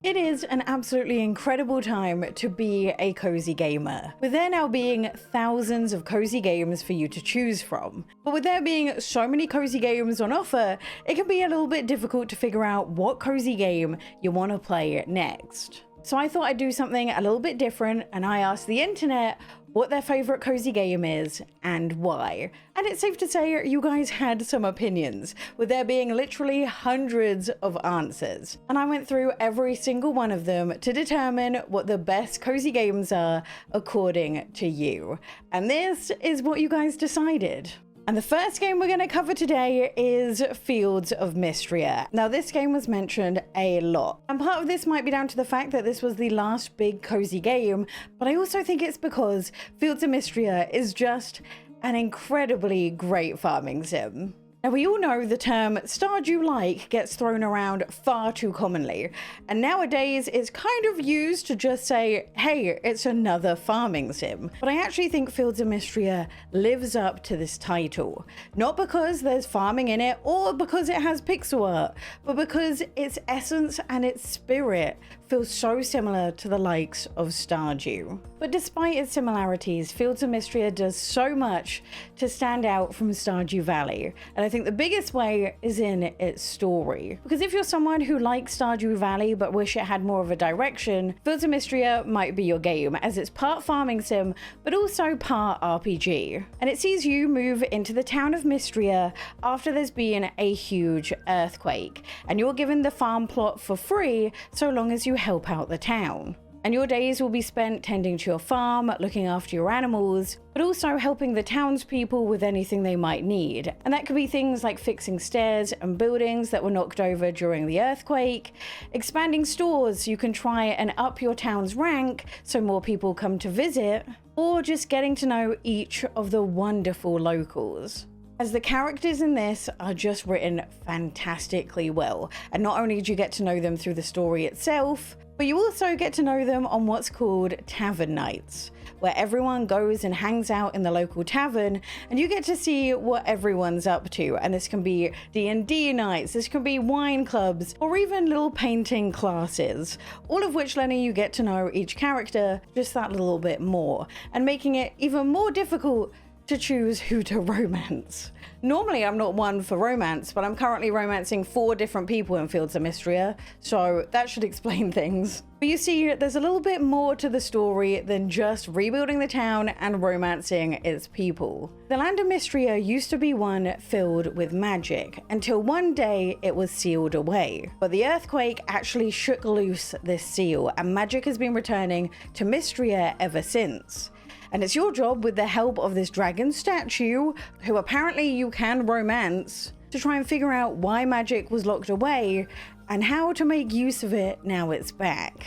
It is an absolutely incredible time to be a cozy gamer, with there now being thousands of cozy games for you to choose from. But with there being so many cozy games on offer, it can be a little bit difficult to figure out what cozy game you want to play next. So I thought I'd do something a little bit different, and I asked the internet what their favorite cozy game is and why. And it's safe to say you guys had some opinions, with there being literally hundreds of answers. And I went through every single one of them to determine what the best cozy games are according to you. And this is what you guys decided. And the first game we're going to cover today is Fields of Mistria. Now, this game was mentioned a lot, and part of this might be down to the fact that this was the last big cozy game, but I also think it's because Fields of Mistria is just an incredibly great farming sim. Now, we all know the term Stardew-like gets thrown around far too commonly, and nowadays it's kind of used to just say, hey, it's another farming sim. But I actually think Fields of Mistria lives up to this title, not because there's farming in it or because it has pixel art, but because its essence and its spirit feels so similar to the likes of Stardew. But despite its similarities, Fields of Mistria does so much to stand out from Stardew Valley, and I think the biggest way is in its story. Because if you're someone who likes Stardew Valley but wish it had more of a direction, Fields of Mistria might be your game, as it's part farming sim but also part RPG. And it sees you move into the town of Mistria after there's been a huge earthquake, and you're given the farm plot for free so long as you help out the town. And your days will be spent tending to your farm, looking after your animals, but also helping the townspeople with anything they might need. And that could be things like fixing stairs and buildings that were knocked over during the earthquake, expanding stores so you can try and up your town's rank so more people come to visit, or just getting to know each of the wonderful locals. As the characters in this are just written fantastically well, and not only do you get to know them through the story itself, but you also get to know them on what's called tavern nights, where everyone goes and hangs out in the local tavern, and you get to see what everyone's up to. And this can be D&D nights, this can be wine clubs, or even little painting classes, all of which letting you get to know each character just that little bit more, and making it even more difficult to choose who to romance. Normally I'm not one for romance, but I'm currently romancing 4 different people in Fields of Mistria, so that should explain things. But you see, there's a little bit more to the story than just rebuilding the town and romancing its people. The land of Mistria used to be one filled with magic, until one day it was sealed away. But the earthquake actually shook loose this seal, and magic has been returning to Mistria ever since. And it's your job, with the help of this dragon statue, who apparently you can romance, to try and figure out why magic was locked away and how to make use of it now it's back.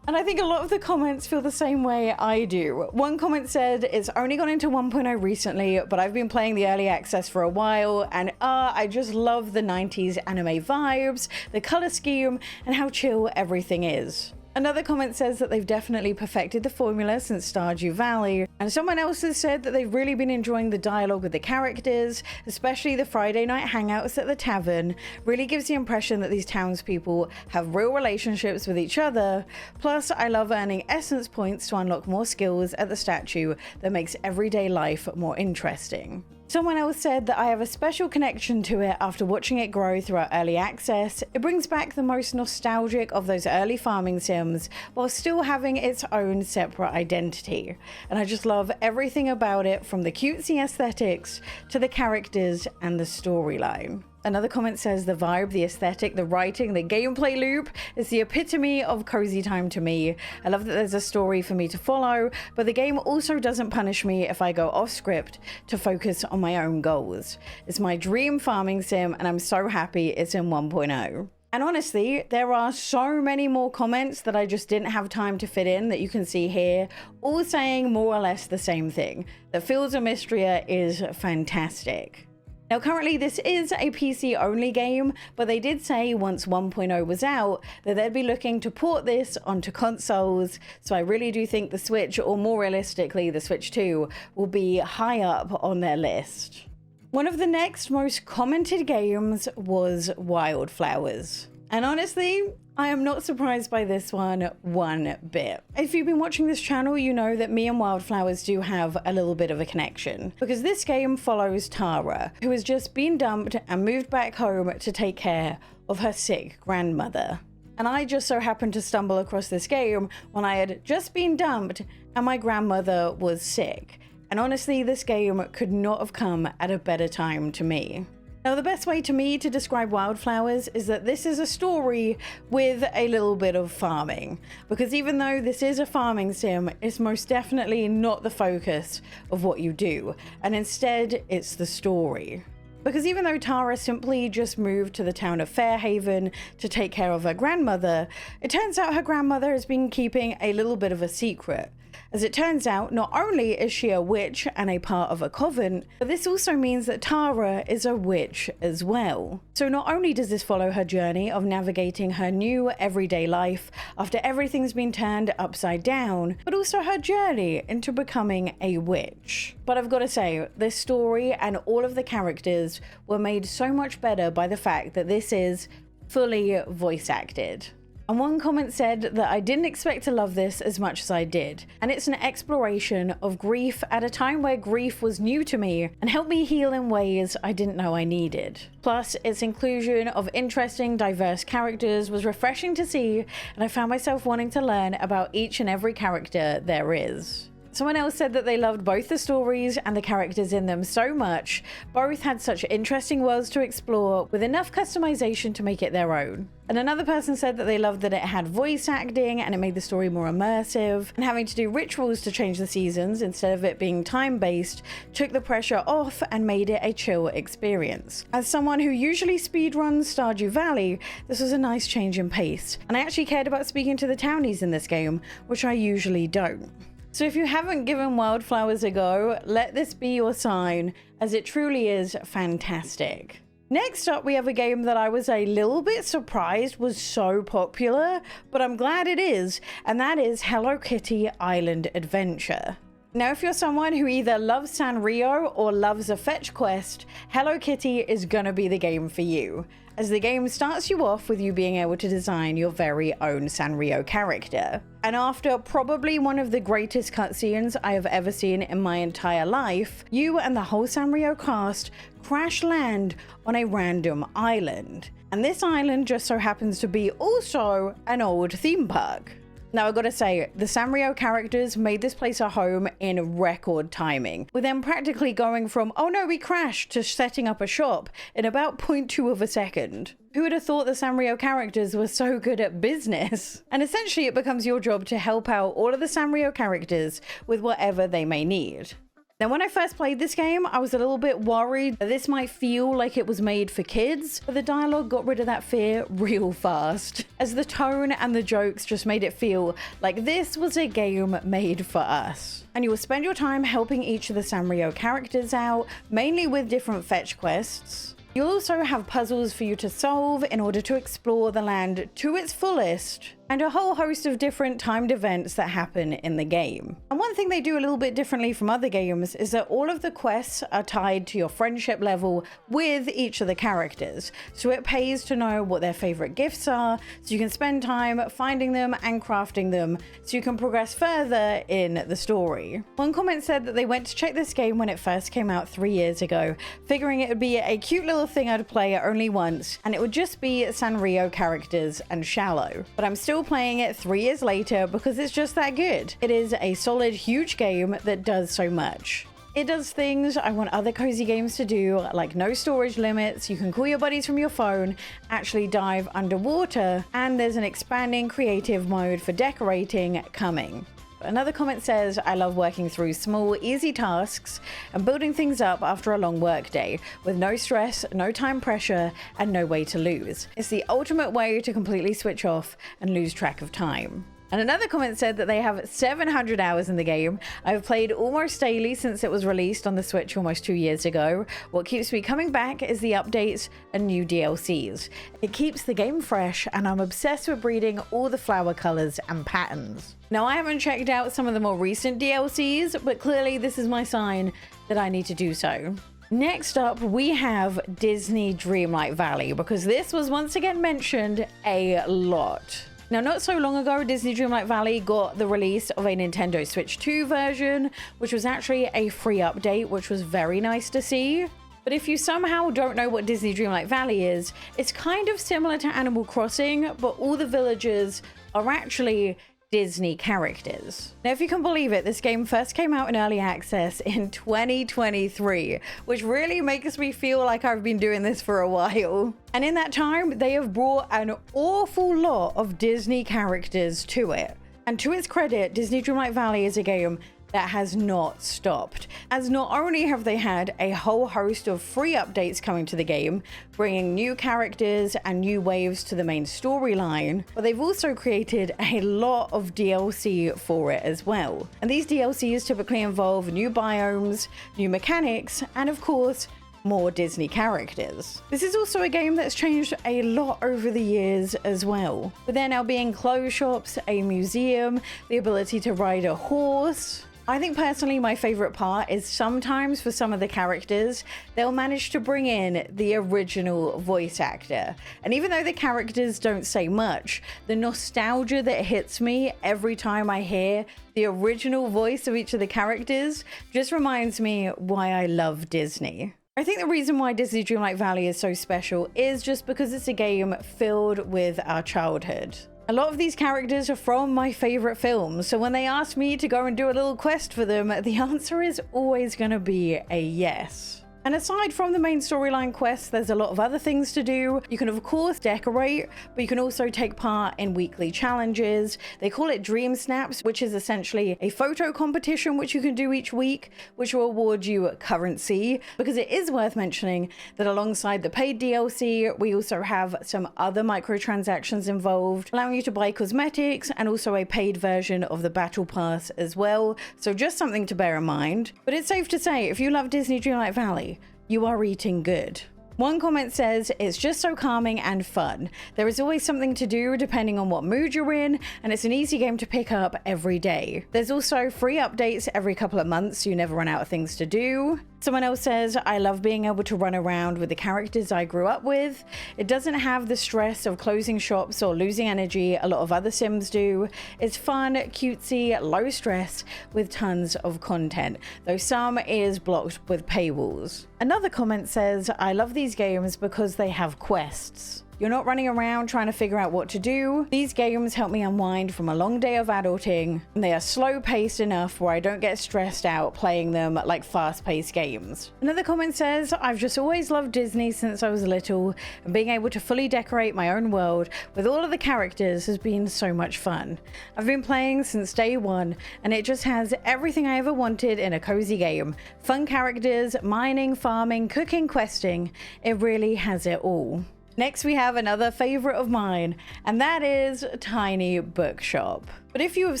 And I think a lot of the comments feel the same way I do. One comment said, it's only gone into 1.0 recently, but I've been playing the early access for a while, and I just love the 90s anime vibes, the color scheme, and how chill everything is. Another comment says that they've definitely perfected the formula since Stardew Valley, and someone else has said that they've really been enjoying the dialogue with the characters, especially the Friday night hangouts at the tavern. Really gives the impression that these townspeople have real relationships with each other. Plus, I love earning essence points to unlock more skills at the statue that makes everyday life more interesting. Someone else said that I have a special connection to it after watching it grow throughout early access. It brings back the most nostalgic of those early farming sims while still having its own separate identity. And I just love everything about it, from the cutesy aesthetics to the characters and the storyline. Another comment says the vibe, the aesthetic, the writing, the gameplay loop is the epitome of cozy time to me. I love that there's a story for me to follow, but the game also doesn't punish me if I go off script to focus on my own goals. It's my dream farming sim, and I'm so happy it's in 1.0. And honestly, there are so many more comments that I just didn't have time to fit in that you can see here, all saying more or less the same thing, that Fields of Mistria is fantastic. Now, currently this is a PC only game, but they did say once 1.0 was out that they'd be looking to port this onto consoles, so I really do think the Switch, or more realistically the Switch 2, will be high up on their list. One of the next most commented games was Wylde Flowers. And honestly, I am not surprised by this one bit. If you've been watching this channel, you know that me and Wylde Flowers do have a little bit of a connection, because this game follows Tara, who has just been dumped and moved back home to take care of her sick grandmother. And I just so happened to stumble across this game when I had just been dumped and my grandmother was sick. And honestly, this game could not have come at a better time to me. Now, the best way to me to describe Wylde Flowers is that this is a story with a little bit of farming. Because even though this is a farming sim, it's most definitely not the focus of what you do. And instead, it's the story. Because even though Tara simply just moved to the town of Fairhaven to take care of her grandmother, it turns out her grandmother has been keeping a little bit of a secret. As it turns out, not only is she a witch and a part of a coven, but this also means that Tara is a witch as well. So not only does this follow her journey of navigating her new everyday life after everything's been turned upside down, but also her journey into becoming a witch. But I've got to say, this story and all of the characters were made so much better by the fact that this is fully voice acted. And one comment said that I didn't expect to love this as much as I did. And it's an exploration of grief at a time where grief was new to me and helped me heal in ways I didn't know I needed. Plus, its inclusion of interesting, diverse characters was refreshing to see, and I found myself wanting to learn about each and every character there is. Someone else said that they loved both the stories and the characters in them so much. Both had such interesting worlds to explore with enough customization to make it their own. And another person said that they loved that it had voice acting and it made the story more immersive, and having to do rituals to change the seasons instead of it being time-based took the pressure off and made it a chill experience. As someone who usually speedruns Stardew Valley, this was a nice change in pace, and I actually cared about speaking to the townies in this game, which I usually don't. So if you haven't given Wylde Flowers a go, let this be your sign, as it truly is fantastic. Next up, we have a game that I was a little bit surprised was so popular, but I'm glad it is, and that is Hello Kitty Island Adventure. Now, if you're someone who either loves Sanrio or loves a fetch quest, Hello Kitty is gonna be the game for you, as the game starts you off with you being able to design your very own Sanrio character. And after probably one of the greatest cutscenes I have ever seen in my entire life, you and the whole Sanrio cast crash land on a random island. And this island just so happens to be also an old theme park. Now, I gotta say, the Sanrio characters made this place a home in record timing, with them practically going from, oh no, we crashed, to setting up a shop in about 0.2 of a second. Who would have thought the Sanrio characters were so good at business? And essentially, it becomes your job to help out all of the Sanrio characters with whatever they may need. Now, when I first played this game, I was a little bit worried that this might feel like it was made for kids, but the dialogue got rid of that fear real fast, as the tone and the jokes just made it feel like this was a game made for us. And you will spend your time helping each of the Sanrio characters out, mainly with different fetch quests. You'll also have puzzles for you to solve in order to explore the land to its fullest, and a whole host of different timed events that happen in the game. And one thing they do a little bit differently from other games is that all of the quests are tied to your friendship level with each of the characters. So it pays to know what their favorite gifts are, so you can spend time finding them and crafting them, so you can progress further in the story. One comment said that they went to check this game when it first came out 3 years ago, figuring it would be a cute little thing I'd play only once, and it would just be Sanrio characters and shallow. But I'm still playing it 3 years later because it's just that good. It is a solid, huge game that does so much. It does things I want other cozy games to do, like no storage limits, you can call your buddies from your phone, actually dive underwater, and there's an expanding creative mode for decorating coming. Another comment says, I love working through small, easy tasks and building things up after a long work day, with no stress, no time pressure, and no way to lose. It's the ultimate way to completely switch off and lose track of time. And another comment said that they have 700 hours in the game. I've played almost daily since it was released on the Switch almost 2 years ago. What keeps me coming back is the updates and new DLCs. It keeps the game fresh, and I'm obsessed with breeding all the flower colors and patterns. Now, I haven't checked out some of the more recent DLCs, but clearly this is my sign that I need to do so. Next up, we have Disney Dreamlight Valley, because this was once again mentioned a lot. Now, not so long ago, Disney Dreamlight Valley got the release of a Nintendo Switch 2 version, which was actually a free update, which was very nice to see. But if you somehow don't know what Disney Dreamlight Valley is, it's kind of similar to Animal Crossing, but all the villagers are actually Disney characters. Now, if you can believe it, this game first came out in early access in 2023, which really makes me feel like I've been doing this for a while. And in that time, they have brought an awful lot of Disney characters to it. And to its credit, Disney Dreamlight Valley is a game that has not stopped, as not only have they had a whole host of free updates coming to the game, bringing new characters and new waves to the main storyline, but they've also created a lot of DLC for it as well. And these DLCs typically involve new biomes, new mechanics, and of course, more Disney characters. This is also a game that's changed a lot over the years as well, with there now being clothes shops, a museum, the ability to ride a horse. I think personally my favorite part is sometimes for some of the characters, they'll manage to bring in the original voice actor. And even though the characters don't say much, the nostalgia that hits me every time I hear the original voice of each of the characters just reminds me why I love Disney. I think the reason why Disney Dreamlight Valley is so special is just because it's a game filled with our childhood. A lot of these characters are from my favorite films, so when they ask me to go and do a little quest for them, the answer is always going to be a yes. And aside from the main storyline quests, there's a lot of other things to do. You can of course decorate, but you can also take part in weekly challenges. They call it Dream Snaps, which is essentially a photo competition which you can do each week, which will award you currency. Because it is worth mentioning that alongside the paid DLC, we also have some other microtransactions involved, allowing you to buy cosmetics and also a paid version of the Battle Pass as well. So just something to bear in mind. But it's safe to say, if you love Disney Dreamlight Valley, you are eating good. One comment says, it's just so calming and fun. There is always something to do depending on what mood you're in, and it's an easy game to pick up every day. There's also free updates every couple of months, so you never run out of things to do. Someone else says, I love being able to run around with the characters I grew up with. It doesn't have the stress of closing shops or losing energy a lot of other Sims do. It's fun, cutesy, low stress, with tons of content, though some is blocked with paywalls. Another comment says, I love these games because they have quests. You're not running around trying to figure out what to do. These games help me unwind from a long day of adulting, and they are slow paced enough where I don't get stressed out playing them like fast paced games. Another comment says, I've just always loved Disney since I was little, and being able to fully decorate my own world with all of the characters has been so much fun. I've been playing since day one, and it just has everything I ever wanted in a cozy game. Fun characters, mining, farming, cooking, questing. It really has it all. Next, we have another favorite of mine, and that is Tiny Bookshop. But if you have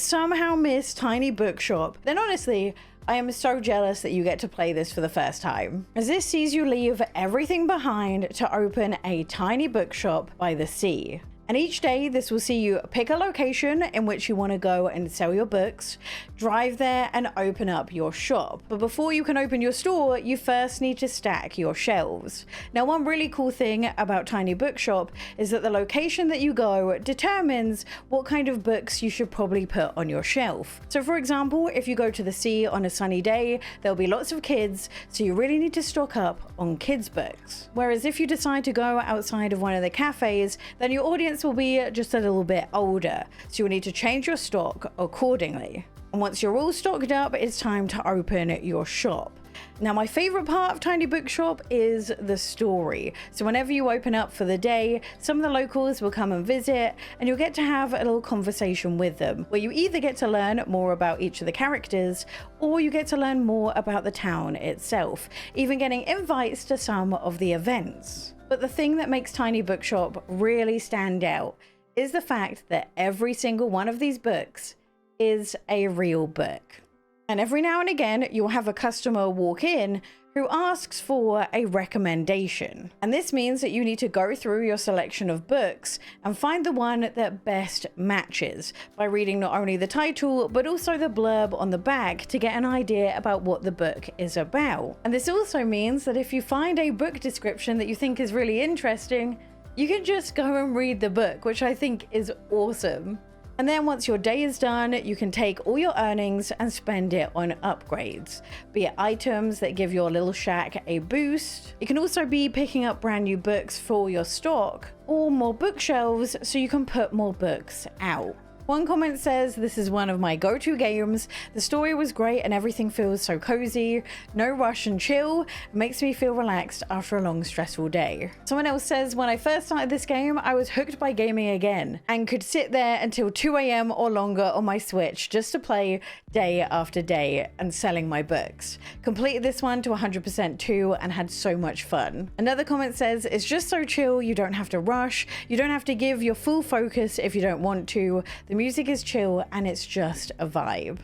somehow missed Tiny Bookshop, then honestly, I am so jealous that you get to play this for the first time, as this sees you leave everything behind to open a tiny bookshop by the sea. And each day this will see you pick a location in which you want to go and sell your books, drive there and open up your shop. But before you can open your store, you first need to stack your shelves. Now, one really cool thing about Tiny Bookshop is that the location that you go determines what kind of books you should probably put on your shelf. So for example, if you go to the sea on a sunny day, there'll be lots of kids, so you really need to stock up on kids books. Whereas if you decide to go outside of one of the cafes, then your audience will be just a little bit older, so you'll need to change your stock accordingly. And once you're all stocked up, it's time to open your shop. Now, my favorite part of Tiny Bookshop is the story. So whenever you open up for the day, some of the locals will come and visit, and you'll get to have a little conversation with them, where you either get to learn more about each of the characters, or you get to learn more about the town itself, even getting invites to some of the events. But the thing that makes Tiny Bookshop really stand out is the fact that every single one of these books is a real book. And every now and again, you'll have a customer walk in who asks for a recommendation. And this means that you need to go through your selection of books and find the one that best matches by reading not only the title, but also the blurb on the back to get an idea about what the book is about. And this also means that if you find a book description that you think is really interesting, you can just go and read the book, which I think is awesome. And then once your day is done, you can take all your earnings and spend it on upgrades, be it items that give your little shack a boost. It can also be picking up brand new books for your stock or more bookshelves so you can put more books out. One comment says, "This is one of my go-to games. The story was great and everything feels so cozy. No rush and chill. It makes me feel relaxed after a long stressful day." Someone else says, "When I first started this game, I was hooked by gaming again and could sit there until 2 a.m. or longer on my Switch just to play day after day and selling my books. Completed this one to 100% too and had so much fun." Another comment says, "It's just so chill. You don't have to rush. You don't have to give your full focus if you don't want to. The music is chill and it's just a vibe."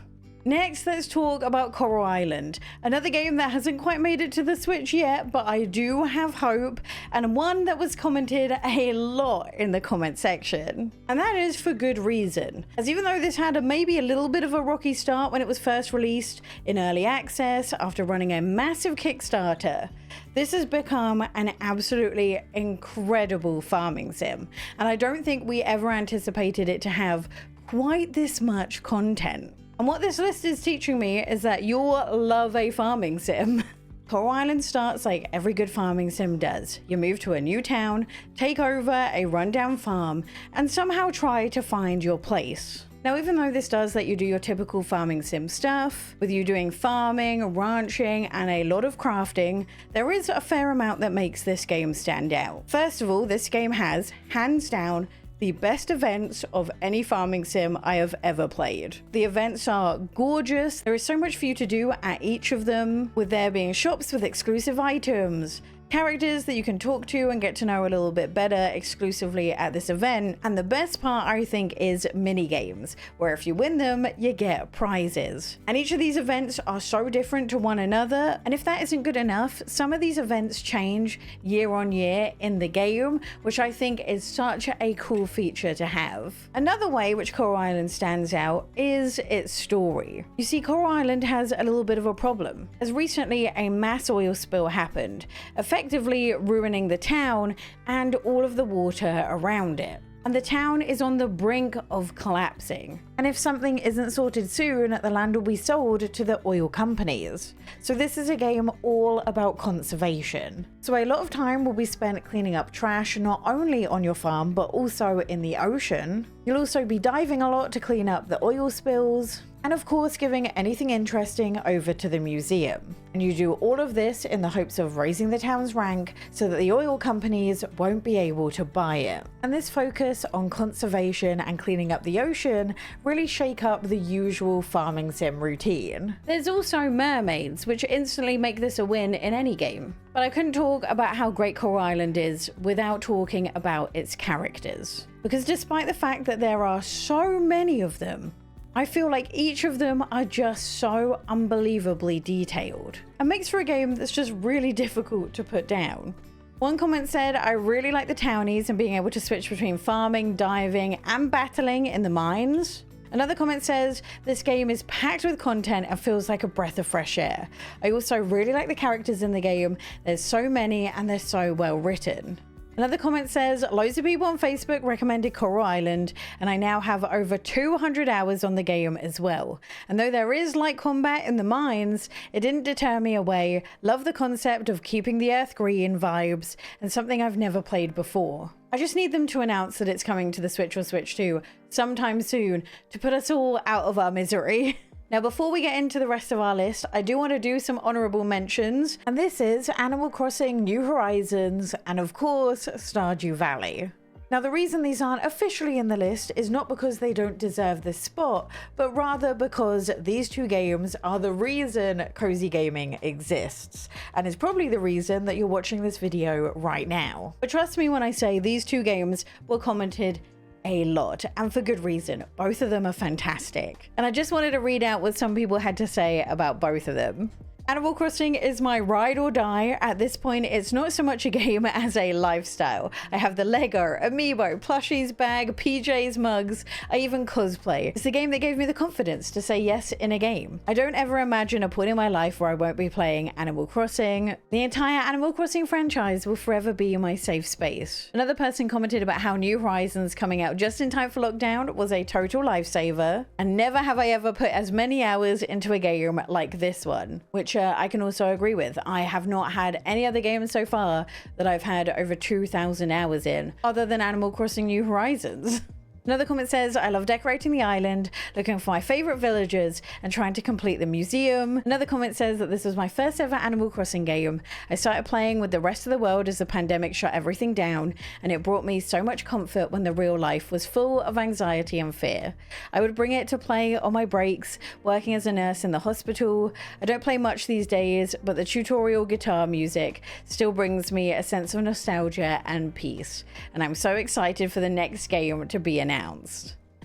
Next, let's talk about Coral Island, another game that hasn't quite made it to the Switch yet, but I do have hope, and one that was commented a lot in the comment section. And that is for good reason, as even though this had maybe a little bit of a rocky start when it was first released in early access after running a massive Kickstarter, this has become an absolutely incredible farming sim, and I don't think we ever anticipated it to have quite this much content. And what this list is teaching me is that you'll love a farming sim. Coral Island starts like every good farming sim does. You move to a new town, take over a rundown farm, and somehow try to find your place. Now, even though this does let you do your typical farming sim stuff, with you doing farming, ranching, and a lot of crafting, there is a fair amount that makes this game stand out. First of all, this game has, hands down, the best events of any farming sim I have ever played. The events are gorgeous. There is so much for you to do at each of them, with there being shops with exclusive items, characters that you can talk to and get to know a little bit better exclusively at this event. And the best part, I think, is mini games, where if you win them, you get prizes. And each of these events are so different to one another. And if that isn't good enough, some of these events change year on year in the game, which I think is such a cool feature to have. Another way which Coral Island stands out is its story. You see, Coral Island has a little bit of a problem, as recently a mass oil spill happened, effectively ruining the town and all of the water around it. And the town is on the brink of collapsing. And if something isn't sorted soon, the land will be sold to the oil companies. So this is a game all about conservation. So a lot of time will be spent cleaning up trash, not only on your farm, but also in the ocean. You'll also be diving a lot to clean up the oil spills, and of course giving anything interesting over to the museum. And you do all of this in the hopes of raising the town's rank so that the oil companies won't be able to buy it. And this focus on conservation and cleaning up the ocean really shake up the usual farming sim routine. There's also mermaids, which instantly make this a win in any game. But I couldn't talk about how great Coral Island is without talking about its characters. Because despite the fact that there are so many of them, I feel like each of them are just so unbelievably detailed. It makes for a game that's just really difficult to put down. One comment said, "I really like the townies and being able to switch between farming, diving, and battling in the mines." Another comment says, "This game is packed with content and feels like a breath of fresh air. I also really like the characters in the game. There's so many and they're so well written." Another comment says, "Loads of people on Facebook recommended Coral Island, and I now have over 200 hours on the game as well. And though there is light combat in the mines, it didn't deter me away. Love the concept of keeping the earth green vibes, and something I've never played before. I just need them to announce that it's coming to the Switch or Switch 2 sometime soon to put us all out of our misery." Now, before we get into the rest of our list, I do want to do some honorable mentions, and this is Animal Crossing New Horizons and, of course, Stardew Valley. Now, the reason these aren't officially in the list is not because they don't deserve this spot, but rather because these two games are the reason cozy gaming exists, and is probably the reason that you're watching this video right now. But trust me when I say these two games were commented a lot, and for good reason. Both of them are fantastic. And I just wanted to read out what some people had to say about both of them. Animal Crossing is my ride or die. At this point, it's not so much a game as a lifestyle. I have the Lego, Amiibo, plushies, bag, PJs, mugs. I even cosplay. It's the game that gave me the confidence to say yes in a game. I don't ever imagine a point in my life where I won't be playing Animal Crossing. The entire Animal Crossing franchise will forever be my safe space. Another person commented about how New Horizons coming out just in time for lockdown was a total lifesaver, and never have I ever put as many hours into a game like this one, which I can also agree with. I have not had any other game so far that I've had over 2,000 hours in, other than Animal Crossing New Horizons. Another comment says, I love decorating the island, looking for my favorite villagers, and trying to complete the museum. Another comment says that this was my first ever Animal Crossing game. I started playing with the rest of the world as the pandemic shut everything down, and it brought me so much comfort when the real life was full of anxiety and fear. I would bring it to play on my breaks, working as a nurse in the hospital. I don't play much these days, but the tutorial guitar music still brings me a sense of nostalgia and peace. And I'm so excited for the next game to be announced.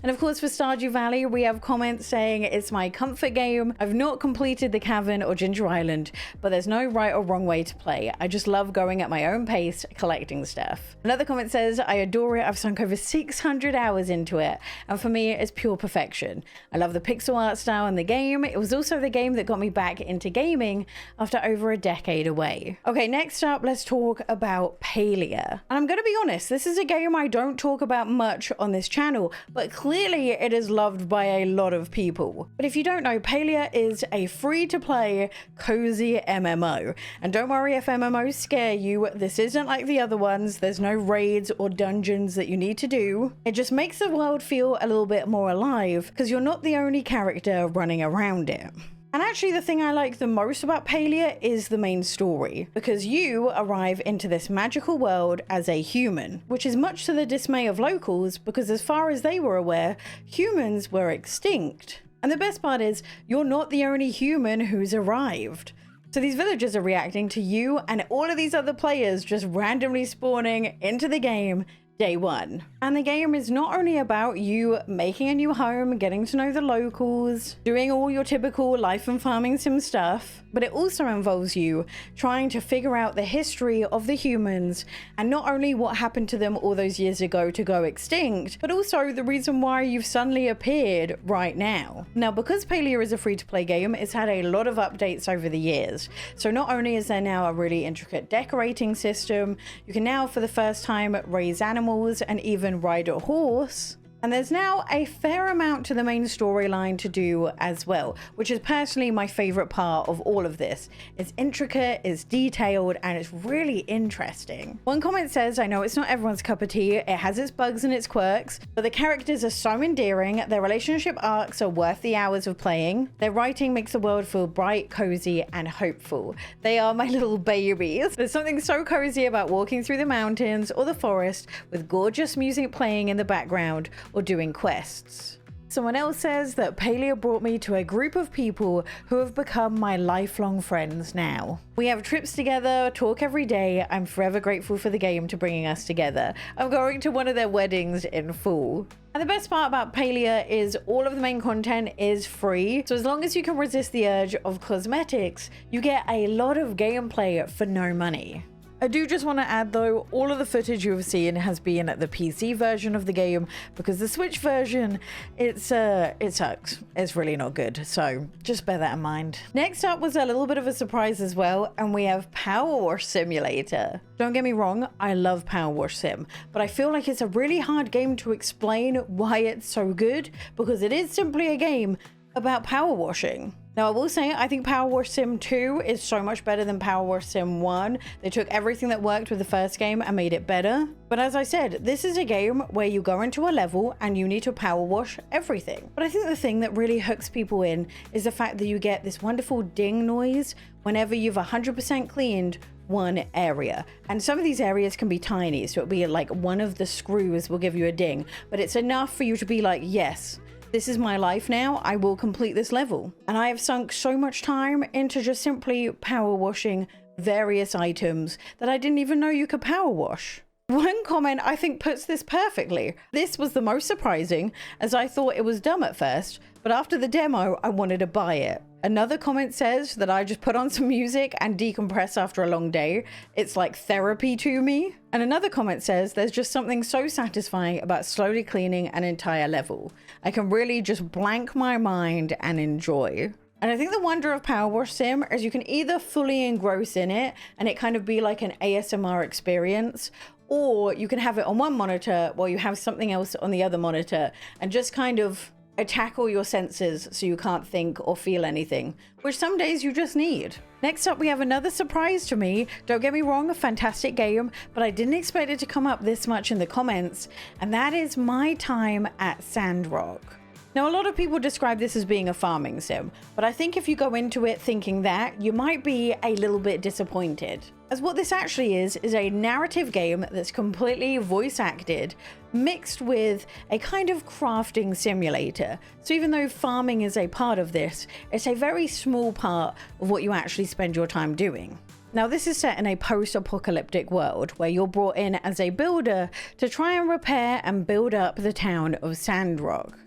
And of course, for Stardew Valley, we have comments saying it's my comfort game. I've not completed the Cavern or Ginger Island, but there's no right or wrong way to play. I just love going at my own pace, collecting stuff. Another comment says, I adore it. I've sunk over 600 hours into it. And for me, it's pure perfection. I love the pixel art style in the game. It was also the game that got me back into gaming after over a decade away. Okay, next up, let's talk about Palia. And I'm going to be honest, this is a game I don't talk about much on this channel, but clearly it is loved by a lot of people. But if you don't know, Palia is a free-to-play cozy MMO. And don't worry if MMOs scare you, this isn't like the other ones. There's no raids or dungeons that you need to do. It just makes the world feel a little bit more alive because you're not the only character running around it. And actually the thing I like the most about Palia is the main story, because you arrive into this magical world as a human, which is much to the dismay of locals because as far as they were aware, humans were extinct. And the best part is, you're not the only human who's arrived. So these villagers are reacting to you and all of these other players just randomly spawning into the game day one. And the game is not only about you making a new home, getting to know the locals, doing all your typical life and farming sim stuff, but it also involves you trying to figure out the history of the humans and not only what happened to them all those years ago to go extinct, but also the reason why you've suddenly appeared right now. Now, because Palia is a free-to-play game, it's had a lot of updates over the years. So not only is there now a really intricate decorating system, you can now for the first time raise animals and even ride a horse. And there's now a fair amount to the main storyline to do as well, which is personally my favorite part of all of this. It's intricate, it's detailed, and it's really interesting. One comment says, I know it's not everyone's cup of tea, it has its bugs and its quirks, but the characters are so endearing, their relationship arcs are worth the hours of playing, their writing makes the world feel bright, cozy, and hopeful. They are my little babies. There's something so cozy about walking through the mountains or the forest with gorgeous music playing in the background, or doing quests. Someone else says that Palia brought me to a group of people who have become my lifelong friends now. We have trips together, talk every day. I'm forever grateful for the game to bringing us together. I'm going to one of their weddings in full. And the best part about Palia is all of the main content is free. So as long as you can resist the urge of cosmetics, you get a lot of gameplay for no money. I do just want to add though, all of the footage you've seen has been the PC version of the game because the Switch version, it sucks. It's really not good. So just bear that in mind. Next up was a little bit of a surprise as well, and we have PowerWash Simulator. Don't get me wrong, I love PowerWash Sim, but I feel like it's a really hard game to explain why it's so good because it is simply a game about power washing. Now, I will say, I think PowerWash Sim 2 is so much better than PowerWash Sim 1. They took everything that worked with the first game and made it better. But as I said, this is a game where you go into a level and you need to power wash everything. But I think the thing that really hooks people in is the fact that you get this wonderful ding noise whenever you've 100% cleaned one area. And some of these areas can be tiny, so it'll be like one of the screws will give you a ding, but it's enough for you to be like, yes, this is my life now, I will complete this level. And I have sunk so much time into just simply power washing various items that I didn't even know you could power wash. One comment I think puts this perfectly. This was the most surprising, as I thought it was dumb at first, but after the demo, I wanted to buy it. Another comment says that I just put on some music and decompress after a long day. It's like therapy to me. And another comment says there's just something so satisfying about slowly cleaning an entire level. I can really just blank my mind and enjoy. And I think the wonder of PowerWash Sim is you can either fully engross in it and it kind of be like an ASMR experience, or you can have it on one monitor while you have something else on the other monitor and just kind of attack all your senses so you can't think or feel anything, which some days you just need. Next up, we have another surprise to me. Don't get me wrong, a fantastic game, but I didn't expect it to come up this much in the comments, and that is my time at Sandrock. Now, a lot of people describe this as being a farming sim, but I think if you go into it thinking that, you might be a little bit disappointed. As what this actually is a narrative game that's completely voice acted, mixed with a kind of crafting simulator. So even though farming is a part of this, it's a very small part of what you actually spend your time doing. Now, this is set in a post-apocalyptic world where you're brought in as a builder to try and repair and build up the town of Sandrock.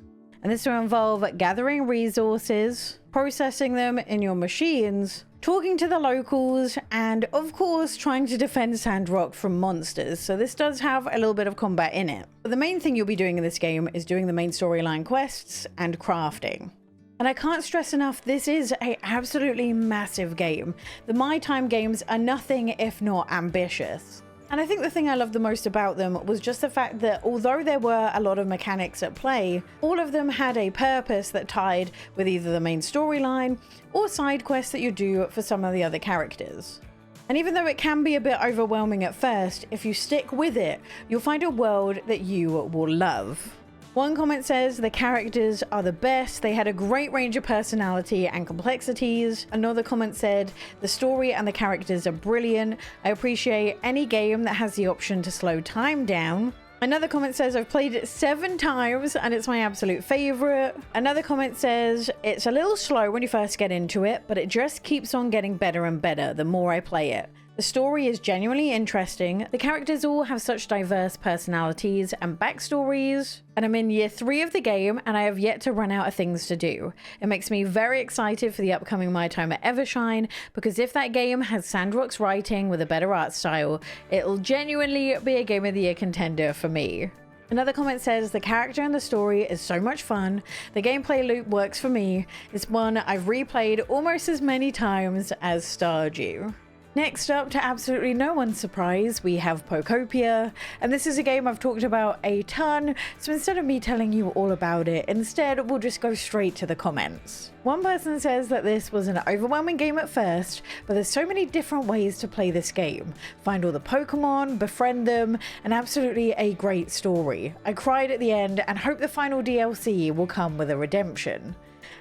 And this will involve gathering resources, processing them in your machines, talking to the locals, and of course trying to defend Sandrock from monsters. So this does have a little bit of combat in it. But the main thing you'll be doing in this game is doing the main storyline quests and crafting. And I can't stress enough, this is an absolutely massive game. The My Time games are nothing if not ambitious. And I think the thing I loved the most about them was just the fact that although there were a lot of mechanics at play, all of them had a purpose that tied with either the main storyline or side quests that you do for some of the other characters. And even though it can be a bit overwhelming at first, if you stick with it, you'll find a world that you will love. One comment says the characters are the best, they had a great range of personality and complexities. Another comment said the story and the characters are brilliant. I appreciate any game that has the option to slow time down. Another comment says I've played it 7 times and it's my absolute favorite. Another comment says it's a little slow when you first get into it, but it just keeps on getting better and better the more I play it. The story is genuinely interesting. The characters all have such diverse personalities and backstories. And I'm in year 3 of the game and I have yet to run out of things to do. It makes me very excited for the upcoming My Time at Evershine, because if that game has Sandrock's writing with a better art style, it'll genuinely be a Game of the Year contender for me. Another comment says the character and the story is so much fun. The gameplay loop works for me. It's one I've replayed almost as many times as Stardew. Next up, to absolutely no one's surprise, we have Pootopia, and this is a game I've talked about a ton, so instead of me telling you all about it, instead we'll just go straight to the comments. One person says that this was an overwhelming game at first, but there's so many different ways to play this game. Find all the Pokemon, befriend them, and absolutely a great story. I cried at the end and hope the final DLC will come with a redemption.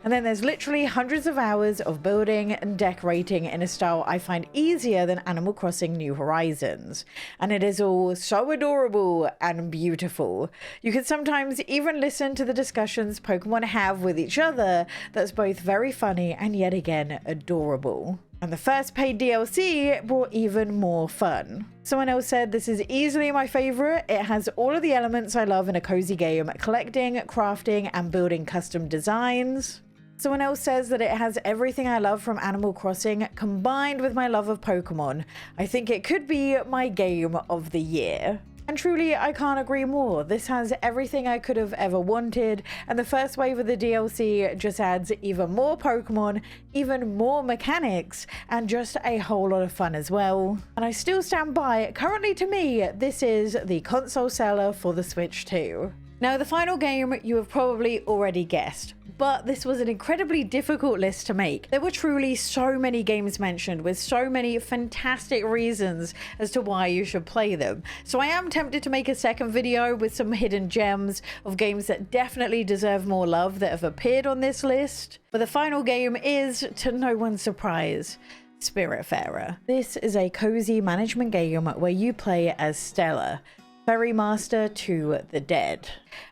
And then there's literally hundreds of hours of building and decorating in a style I find easier than Animal Crossing New Horizons. And it is all so adorable and beautiful. You can sometimes even listen to the discussions Pokemon have with each other that's both very funny and yet again adorable. And the first paid DLC brought even more fun. Someone else said this is easily my favorite. It has all of the elements I love in a cozy game: collecting, crafting, and building custom designs. Someone else says that it has everything I love from Animal Crossing combined with my love of Pokemon. I think it could be my game of the year. And truly, I can't agree more. This has everything I could have ever wanted, and the first wave of the DLC just adds even more Pokemon, even more mechanics, and just a whole lot of fun as well. And I still stand by, currently to me, this is the console seller for the Switch 2. Now, the final game you have probably already guessed, but this was an incredibly difficult list to make. There were truly so many games mentioned with so many fantastic reasons as to why you should play them. So I am tempted to make a second video with some hidden gems of games that definitely deserve more love that have appeared on this list. But the final game is, to no one's surprise, Spiritfarer. This is a cozy management game where you play as Stella, ferry master to the dead.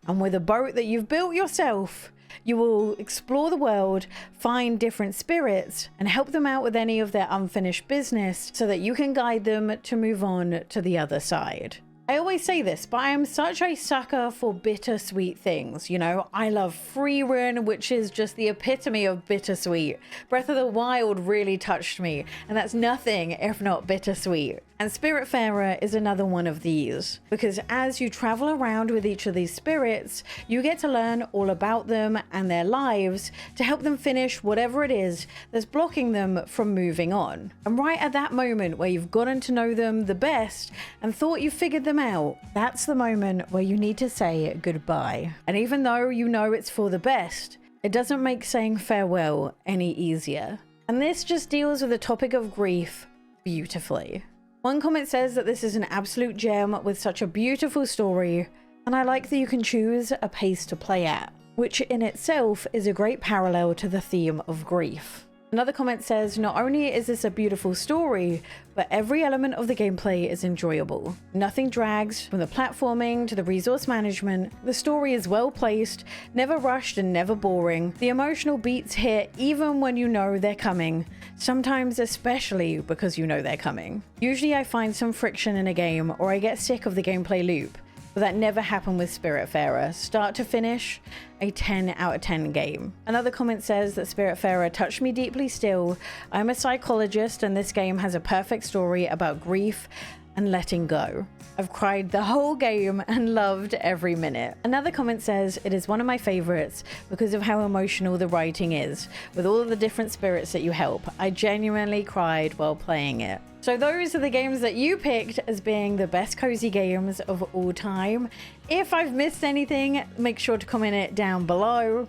And with a boat that you've built yourself, you will explore the world, find different spirits, and help them out with any of their unfinished business so that you can guide them to move on to the other side. I always say this, but I am such a sucker for bittersweet things. You know, I love Freerun, which is just the epitome of bittersweet. Breath of the Wild really touched me, and that's nothing if not bittersweet. And Spiritfarer is another one of these, because as you travel around with each of these spirits, you get to learn all about them and their lives to help them finish whatever it is that's blocking them from moving on. And right at that moment where you've gotten to know them the best and thought you figured them out, that's the moment where you need to say goodbye. And even though you know it's for the best, it doesn't make saying farewell any easier. And this just deals with the topic of grief beautifully. One comment says that this is an absolute gem with such a beautiful story, and I like that you can choose a pace to play at, which in itself is a great parallel to the theme of grief. Another comment says, not only is this a beautiful story, but every element of the gameplay is enjoyable. Nothing drags, from the platforming to the resource management. The story is well placed, never rushed and never boring. The emotional beats hit even when you know they're coming, sometimes especially because you know they're coming. Usually I find some friction in a game or I get sick of the gameplay loop, but that never happened with Spiritfarer. Start to finish, a 10 out of 10 game. Another comment says that Spiritfarer touched me deeply still. I'm a psychologist and this game has a perfect story about grief and letting go. I've cried the whole game and loved every minute. Another comment says it is one of my favorites because of how emotional the writing is, with all the different spirits that you help. I genuinely cried while playing it. So those are the games that you picked as being the best cozy games of all time. If I've missed anything, make sure to comment it down below.